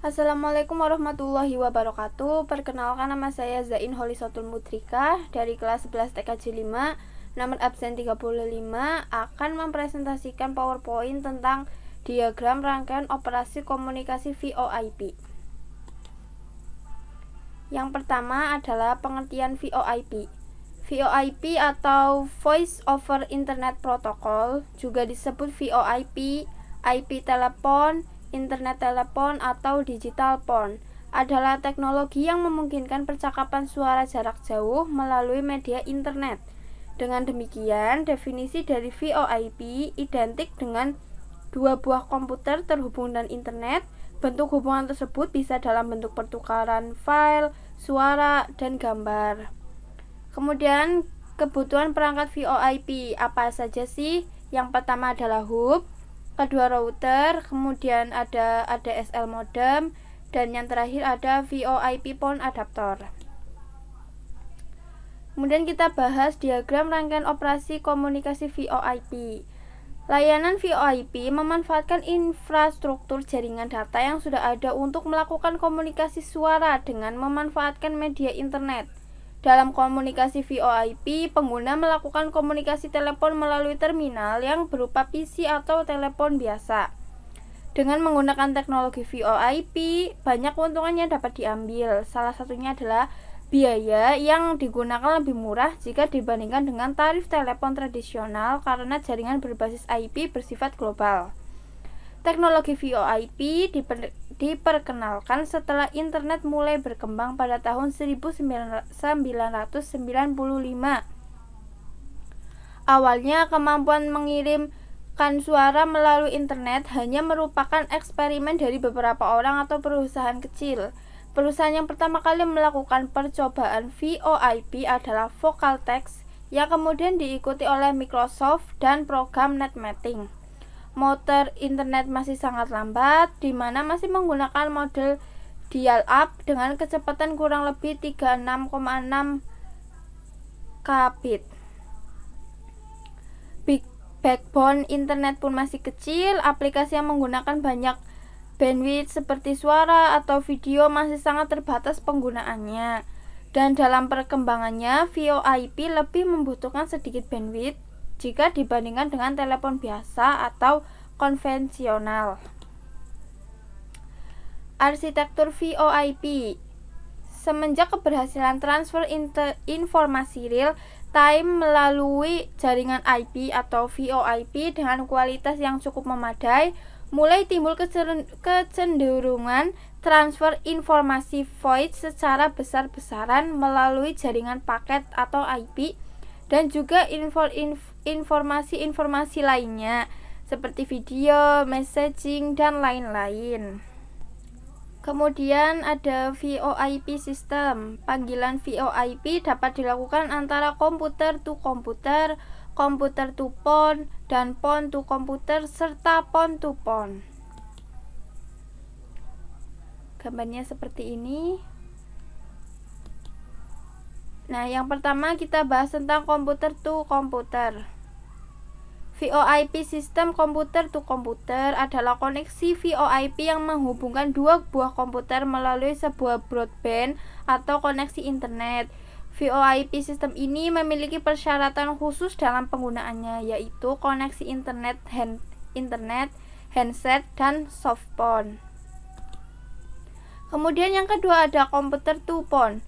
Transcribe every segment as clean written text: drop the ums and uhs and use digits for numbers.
Assalamualaikum warahmatullahi wabarakatuh. Perkenalkan, nama saya Zain Holisatul Mutrika dari kelas 11 TKJ 5, nomor absen 35, akan mempresentasikan PowerPoint tentang diagram rangkaian operasi komunikasi VoIP. Yang pertama adalah pengertian VoIP. VoIP atau Voice over Internet Protocol, juga disebut VoIP, IP telepon, internet telepon, atau digital phone, adalah teknologi yang memungkinkan percakapan suara jarak jauh melalui media internet. Dengan demikian, definisi dari VoIP identik dengan dua buah komputer terhubung dan internet. Bentuk hubungan tersebut bisa dalam bentuk pertukaran file, suara, dan gambar. Kemudian kebutuhan perangkat VoIP apa saja sih? Yang pertama adalah hub, kedua router, kemudian ada ADSL modem, dan yang terakhir ada VoIP phone adapter. Kemudian kita bahas diagram rangkaian operasi komunikasi VoIP. Layanan VoIP memanfaatkan infrastruktur jaringan data yang sudah ada untuk melakukan komunikasi suara dengan memanfaatkan media internet. Dalam komunikasi VoIP, pengguna melakukan komunikasi telepon melalui terminal yang berupa PC atau telepon biasa. Dengan menggunakan teknologi VoIP, banyak keuntungan yang dapat diambil. Salah satunya adalah biaya yang digunakan lebih murah jika dibandingkan dengan tarif telepon tradisional karena jaringan berbasis IP bersifat global. Teknologi VoIP diperkenalkan setelah internet mulai berkembang pada tahun 1995. Awalnya, kemampuan mengirimkan suara melalui internet hanya merupakan eksperimen dari beberapa orang atau perusahaan kecil. Perusahaan yang pertama kali melakukan percobaan VoIP adalah Vocaltext, yang kemudian diikuti oleh Microsoft dan program NetMeeting. Motor internet masih sangat lambat, di mana masih menggunakan model dial-up dengan kecepatan kurang lebih 36,6 kbit. Backbone internet pun masih kecil, aplikasi yang menggunakan banyak bandwidth seperti suara atau video masih sangat terbatas penggunaannya. Dan dalam perkembangannya, VoIP lebih membutuhkan sedikit bandwidth jika dibandingkan dengan telepon biasa atau konvensional. Arsitektur VoIP. Semenjak keberhasilan transfer informasi real time melalui jaringan IP atau VoIP dengan kualitas yang cukup memadai, mulai timbul kecenderungan transfer informasi voice secara besar-besaran melalui jaringan paket atau IP, dan juga informasi-informasi lainnya seperti video, messaging, dan lain-lain. Kemudian ada VoIP system. Panggilan VoIP dapat dilakukan antara komputer to komputer, komputer to phone, dan phone to komputer, serta phone to phone. Gambarnya seperti ini. Nah, yang pertama kita bahas tentang komputer to komputer. VoIP sistem komputer to komputer adalah koneksi VoIP yang menghubungkan dua buah komputer melalui sebuah broadband atau koneksi internet. VoIP sistem ini memiliki persyaratan khusus dalam penggunaannya, yaitu koneksi internet, handset, dan softphone. Kemudian yang kedua ada komputer to phone.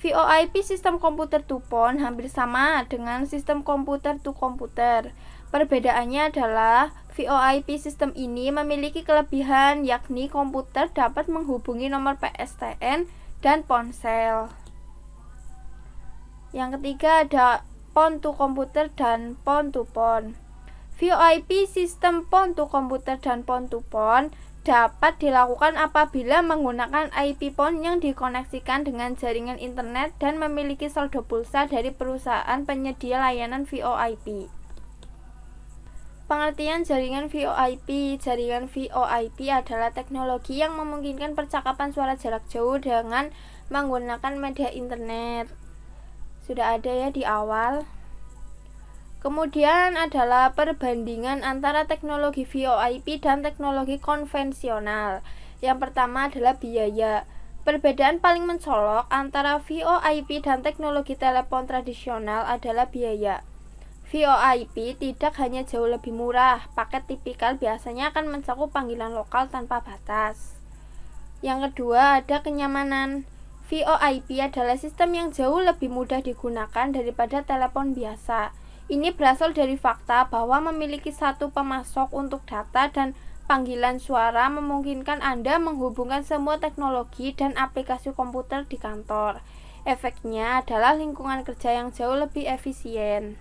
VoIP sistem komputer to phone hampir sama dengan sistem komputer to komputer. Perbedaannya adalah VoIP sistem ini memiliki kelebihan, yakni komputer dapat menghubungi nomor PSTN dan ponsel. Yang ketiga ada phone to komputer dan phone to phone. VoIP sistem phone to komputer dan phone to phone dapat dilakukan apabila menggunakan IP phone yang dikoneksikan dengan jaringan internet dan memiliki saldo pulsa dari perusahaan penyedia layanan VoIP. Pengertian jaringan VoIP. Jaringan VoIP adalah teknologi yang memungkinkan percakapan suara jarak jauh dengan menggunakan media internet. Sudah ada ya di awal. Kemudian adalah perbandingan antara teknologi VoIP dan teknologi konvensional. Yang pertama adalah biaya. Perbedaan paling mencolok antara VoIP dan teknologi telepon tradisional adalah biaya. VoIP tidak hanya jauh lebih murah, paket tipikal biasanya akan mencakup panggilan lokal tanpa batas. Yang kedua ada kenyamanan. VoIP adalah sistem yang jauh lebih mudah digunakan daripada telepon biasa. Ini berasal dari fakta bahwa memiliki satu pemasok untuk data dan panggilan suara memungkinkan Anda menghubungkan semua teknologi dan aplikasi komputer di kantor. Efeknya adalah lingkungan kerja yang jauh lebih efisien.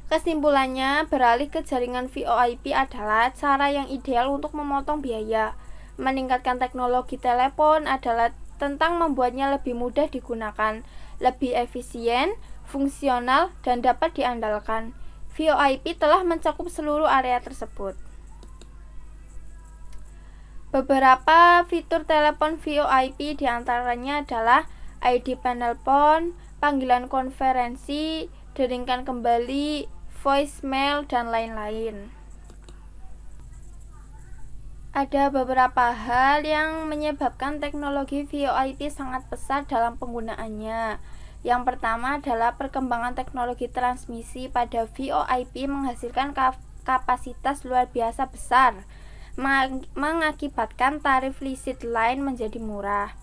Kesimpulannya, beralih ke jaringan VoIP adalah cara yang ideal untuk memotong biaya. Meningkatkan teknologi telepon adalah tentang membuatnya lebih mudah digunakan, lebih efisien, fungsional, dan dapat diandalkan. VoIP telah mencakup seluruh area tersebut. Beberapa fitur telepon VoIP diantaranya adalah ID penelpon, panggilan konferensi, deringkan kembali, voicemail, dan lain-lain. Ada beberapa hal yang menyebabkan teknologi VoIP sangat pesat dalam penggunaannya. Yang pertama adalah perkembangan teknologi transmisi pada VoIP menghasilkan kapasitas luar biasa besar, mengakibatkan tarif listrik line menjadi murah.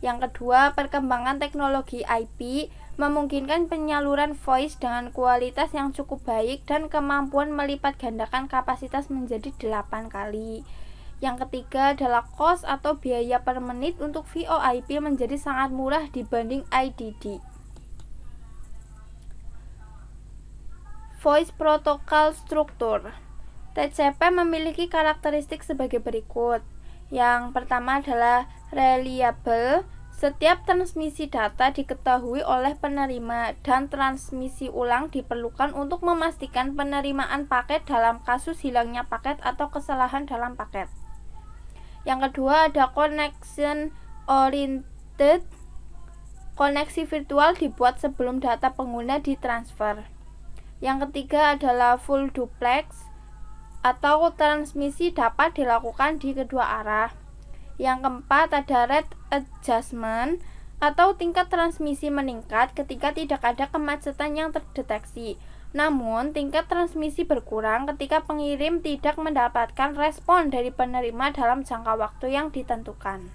Yang kedua, perkembangan teknologi IP memungkinkan penyaluran voice dengan kualitas yang cukup baik dan kemampuan melipat gandakan kapasitas menjadi 8 kali. Yang ketiga adalah cost atau biaya per menit untuk VoIP menjadi sangat murah dibanding IDD. Voice Protocol Structure. TCP memiliki karakteristik sebagai berikut. Yang pertama adalah reliable. Setiap transmisi data diketahui oleh penerima dan transmisi ulang diperlukan untuk memastikan penerimaan paket dalam kasus hilangnya paket atau kesalahan dalam paket. Yang kedua ada connection oriented. Koneksi virtual dibuat sebelum data pengguna ditransfer. Yang ketiga adalah full duplex atau transmisi dapat dilakukan di kedua arah. Yang keempat ada rate adjustment atau tingkat transmisi meningkat ketika tidak ada kemacetan yang terdeteksi. Namun, tingkat transmisi berkurang ketika pengirim tidak mendapatkan respon dari penerima dalam jangka waktu yang ditentukan.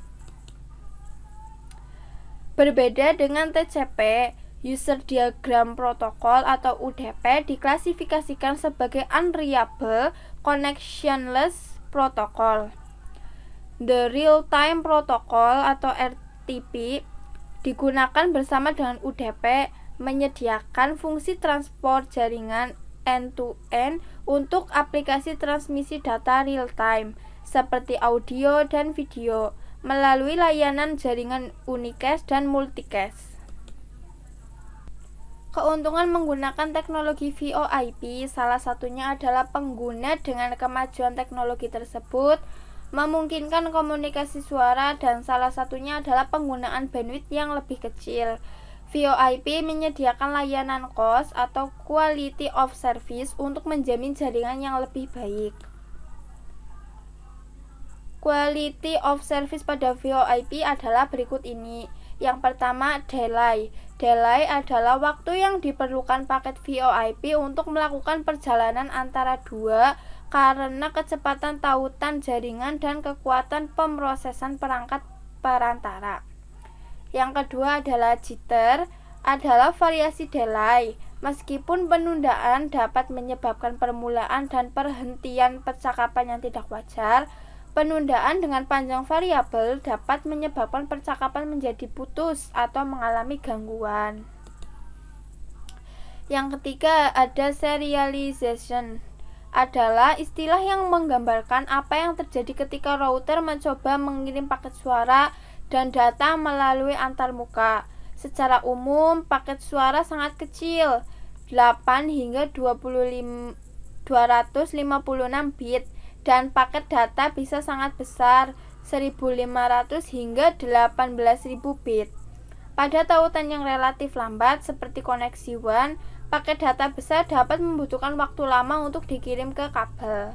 Berbeda dengan TCP, User Diagram Protocol atau UDP diklasifikasikan sebagai Unreliable Connectionless Protocol. The Real-Time Protocol atau RTP digunakan bersama dengan UDP menyediakan fungsi transport jaringan end-to-end untuk aplikasi transmisi data real-time seperti audio dan video melalui layanan jaringan unicast dan multicast. Keuntungan menggunakan teknologi VoIP salah satunya adalah pengguna dengan kemajuan teknologi tersebut memungkinkan komunikasi suara dan salah satunya adalah penggunaan bandwidth yang lebih kecil. VoIP menyediakan layanan cost atau quality of service untuk menjamin jaringan yang lebih baik. Quality of service pada VoIP adalah berikut ini. Yang pertama, delay. Delay adalah waktu yang diperlukan paket VoIP untuk melakukan perjalanan antara dua karena kecepatan tautan jaringan dan kekuatan pemrosesan perangkat perantara. Yang kedua adalah jitter, adalah variasi delay. Meskipun penundaan dapat menyebabkan permulaan dan perhentian percakapan yang tidak wajar, penundaan dengan panjang variabel dapat menyebabkan percakapan menjadi putus atau mengalami gangguan. Yang ketiga ada serialization, adalah istilah yang menggambarkan apa yang terjadi ketika router mencoba mengirim paket suara dan data melalui antarmuka. Secara umum, paket suara sangat kecil, 8 hingga 256 bit, dan paket data bisa sangat besar, 1500 hingga 18.000 bit. Pada tautan yang relatif lambat seperti koneksi WAN, paket data besar dapat membutuhkan waktu lama untuk dikirim ke kabel.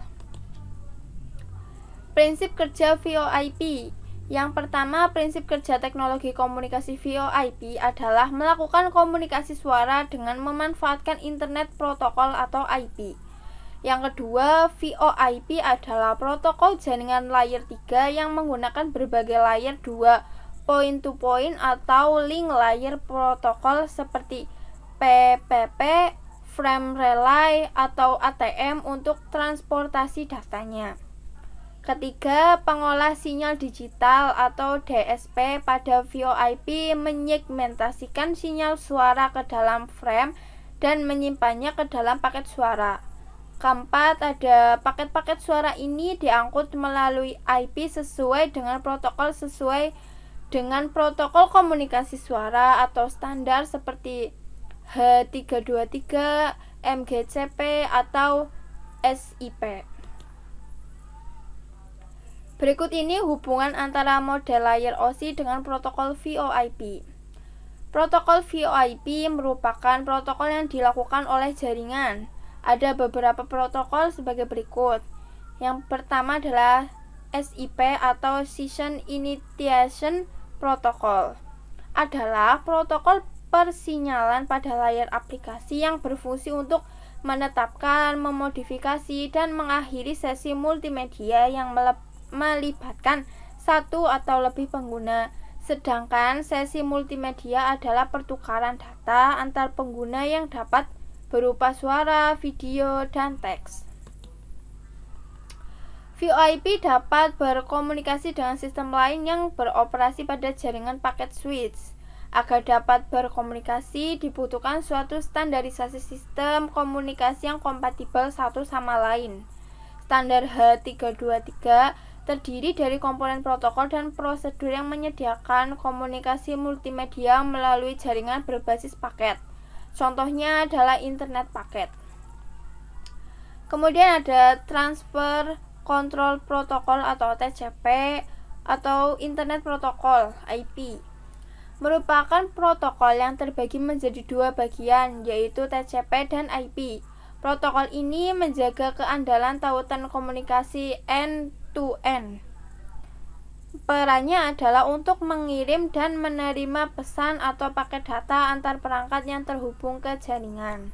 Prinsip kerja VoIP. Yang pertama, prinsip kerja teknologi komunikasi VoIP adalah melakukan komunikasi suara dengan memanfaatkan internet protokol atau IP. Yang kedua, VoIP adalah protokol jaringan layer 3 yang menggunakan berbagai layer 2 point-to-point atau link layer protokol seperti PPP, frame relay, atau ATM untuk transportasi datanya. Ketiga, pengolah sinyal digital atau DSP pada VoIP menyegmentasikan sinyal suara ke dalam frame dan menyimpannya ke dalam paket suara. Keempat, ada paket-paket suara ini diangkut melalui IP sesuai dengan komunikasi suara atau standar seperti H323, MGCP, atau SIP. Berikut ini hubungan antara model layer OSI dengan protokol VoIP. Protokol VoIP merupakan protokol yang dilakukan oleh jaringan. Ada beberapa protokol sebagai berikut. Yang pertama adalah SIP atau Session Initiation Protocol. Adalah protokol persinyalan pada layar aplikasi yang berfungsi untuk menetapkan, memodifikasi, dan mengakhiri sesi multimedia yang melibatkan satu atau lebih pengguna. Sedangkan sesi multimedia adalah pertukaran data antar pengguna yang dapat berupa suara, video, dan teks. VoIP dapat berkomunikasi dengan sistem lain yang beroperasi pada jaringan paket switch. Agar dapat berkomunikasi, dibutuhkan suatu standarisasi sistem komunikasi yang kompatibel satu sama lain. Standar H323 terdiri dari komponen protokol dan prosedur yang menyediakan komunikasi multimedia melalui jaringan berbasis paket. Contohnya adalah internet paket. Kemudian ada Transfer Control Protocol atau TCP atau Internet Protocol IP. Merupakan protokol yang terbagi menjadi dua bagian, yaitu TCP dan IP. Protokol ini menjaga keandalan tautan komunikasi end-to-end. Perannya adalah untuk mengirim dan menerima pesan atau paket data antar perangkat yang terhubung ke jaringan.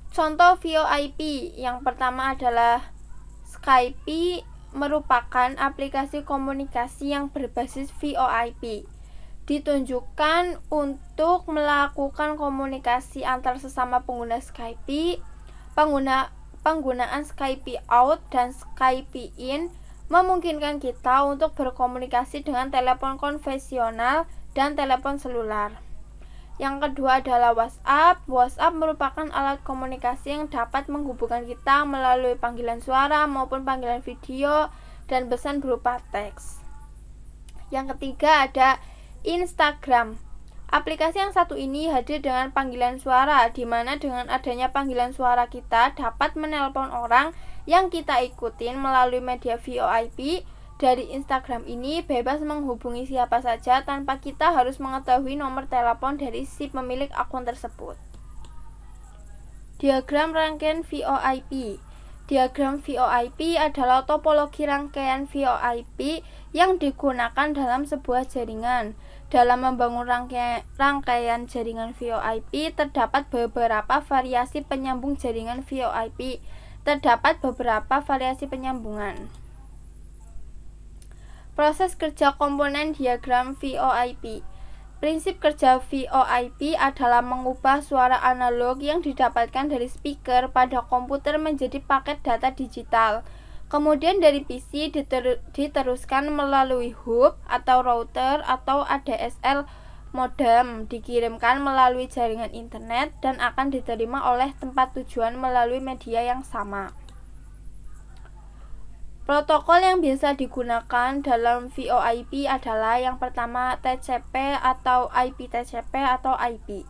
Contoh VoIP yang pertama adalah Skype, merupakan aplikasi komunikasi yang berbasis VoIP. Ditunjukkan untuk melakukan komunikasi antar sesama pengguna Skype. Penggunaan Skype out dan Skype in memungkinkan kita untuk berkomunikasi dengan telepon konvensional dan telepon seluler. Yang kedua adalah WhatsApp. WhatsApp merupakan alat komunikasi yang dapat menghubungkan kita melalui panggilan suara maupun panggilan video dan pesan berupa teks. Yang ketiga ada Instagram. Aplikasi yang satu ini hadir dengan panggilan suara, di mana dengan adanya panggilan suara kita dapat menelpon orang yang kita ikutin melalui media VoIP. Dari Instagram ini bebas menghubungi siapa saja tanpa kita harus mengetahui nomor telepon dari si pemilik akun tersebut. Diagram rangkaian VoIP. Diagram VoIP adalah topologi rangkaian VoIP yang digunakan dalam sebuah jaringan. Dalam membangun rangkaian jaringan VoIP, terdapat beberapa variasi penyambung jaringan VoIP. Terdapat beberapa variasi penyambungan. Proses kerja komponen diagram VoIP. Prinsip kerja VoIP adalah mengubah suara analog yang didapatkan dari speaker pada komputer menjadi paket data digital. Kemudian dari PC diteruskan melalui hub atau router atau ADSL modem, dikirimkan melalui jaringan internet dan akan diterima oleh tempat tujuan melalui media yang sama. Protokol yang biasa digunakan dalam VoIP adalah yang pertama TCP atau IP-TCP atau IP.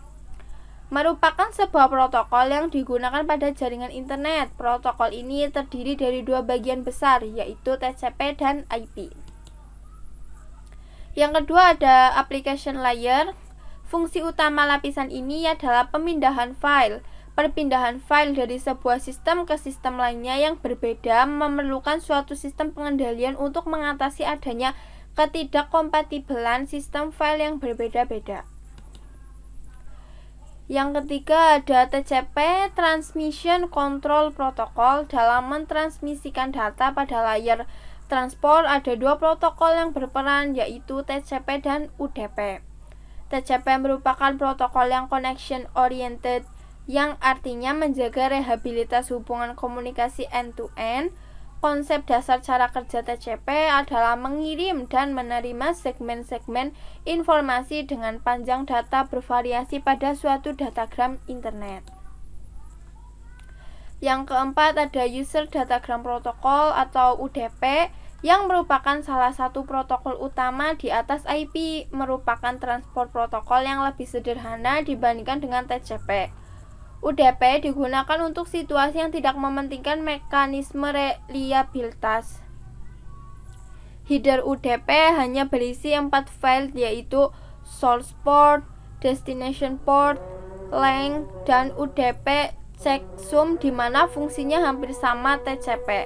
Merupakan sebuah protokol yang digunakan pada jaringan internet. Protokol ini terdiri dari dua bagian besar, yaitu TCP dan IP. Yang kedua ada application layer. Fungsi utama lapisan ini adalah pemindahan file. Perpindahan file dari sebuah sistem ke sistem lainnya yang berbeda memerlukan suatu sistem pengendalian untuk mengatasi adanya ketidakkompatibelan sistem file yang berbeda-beda. Yang ketiga ada TCP, Transmission Control Protocol. Dalam mentransmisikan data pada layar transport ada dua protokol yang berperan, yaitu TCP dan UDP. TCP merupakan protokol yang connection oriented, yang artinya menjaga rehabilitas hubungan komunikasi end-to-end. Konsep dasar cara kerja TCP adalah mengirim dan menerima segmen-segmen informasi dengan panjang data bervariasi pada suatu datagram internet. Yang keempat ada User Datagram Protocol atau UDP, yang merupakan salah satu protokol utama di atas IP, merupakan transport protokol yang lebih sederhana dibandingkan dengan TCP. UDP digunakan untuk situasi yang tidak mementingkan mekanisme reliabilitas. Header UDP hanya berisi 4 file, yaitu source port, destination port, length, dan UDP checksum, di mana fungsinya hampir sama TCP.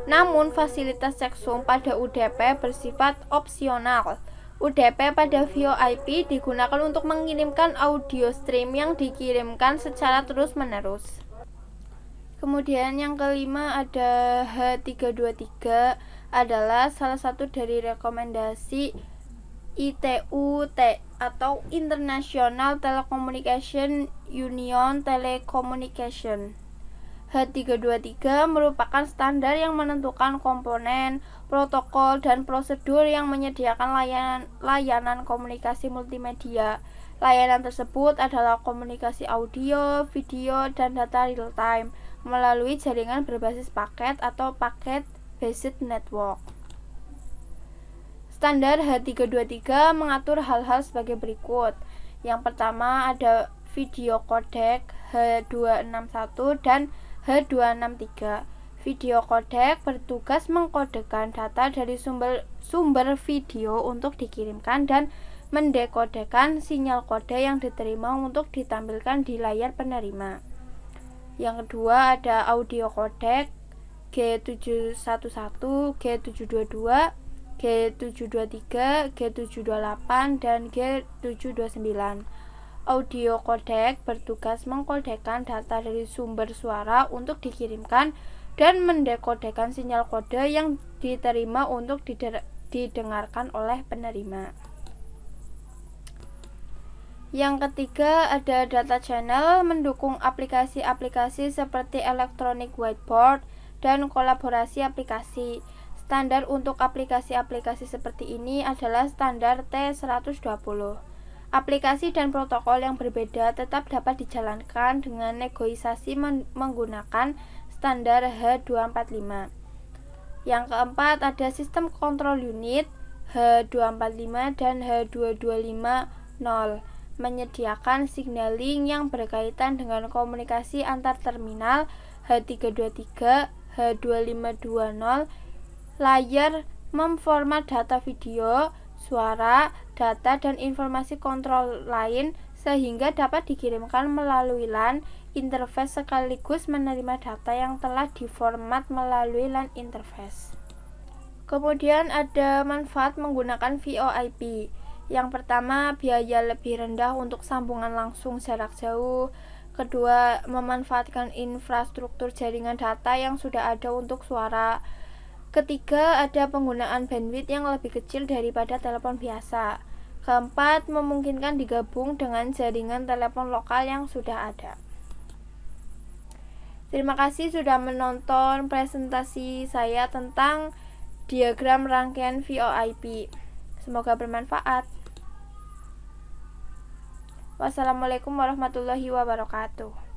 Namun fasilitas checksum pada UDP bersifat opsional. UDP pada VoIP digunakan untuk mengirimkan audio stream yang dikirimkan secara terus-menerus. Kemudian yang kelima ada H323, adalah salah satu dari rekomendasi ITU atau International Telecommunication Union Telecommunication. H323 merupakan standar yang menentukan komponen, protokol, dan prosedur yang menyediakan layanan komunikasi multimedia. Layanan tersebut adalah komunikasi audio, video, dan data real-time melalui jaringan berbasis paket atau packet-based network. Standar H323 mengatur hal-hal sebagai berikut. Yang pertama ada video codec H261 dan H263. Video codec bertugas mengkodekan data dari sumber video untuk dikirimkan dan mendekodekan sinyal kode yang diterima untuk ditampilkan di layar penerima. Yang kedua ada audio codec G711, G722, G723, G728, dan G729. Audio codec bertugas mengkodekan data dari sumber suara untuk dikirimkan dan mendekodekan sinyal kode yang diterima untuk didengarkan oleh penerima. Yang ketiga ada data channel, mendukung aplikasi-aplikasi seperti electronic whiteboard dan kolaborasi aplikasi. Standar untuk aplikasi-aplikasi seperti ini adalah standar T120. Aplikasi dan protokol yang berbeda tetap dapat dijalankan dengan negosiasi menggunakan standar H245. Yang keempat ada sistem kontrol unit H245 dan H2250, menyediakan signaling yang berkaitan dengan komunikasi antar terminal H323, H2520. Layar memformat data video, suara, data, dan informasi kontrol lain sehingga dapat dikirimkan melalui LAN interface sekaligus menerima data yang telah diformat melalui LAN interface. Kemudian ada manfaat menggunakan VoIP. Yang pertama, biaya lebih rendah untuk sambungan langsung jarak jauh. Kedua, memanfaatkan infrastruktur jaringan data yang sudah ada untuk suara. Ketiga, ada penggunaan bandwidth yang lebih kecil daripada telepon biasa. Keempat, memungkinkan digabung dengan jaringan telepon lokal yang sudah ada. Terima kasih sudah menonton presentasi saya tentang diagram rangkaian VoIP. Semoga bermanfaat. Wassalamualaikum warahmatullahi wabarakatuh.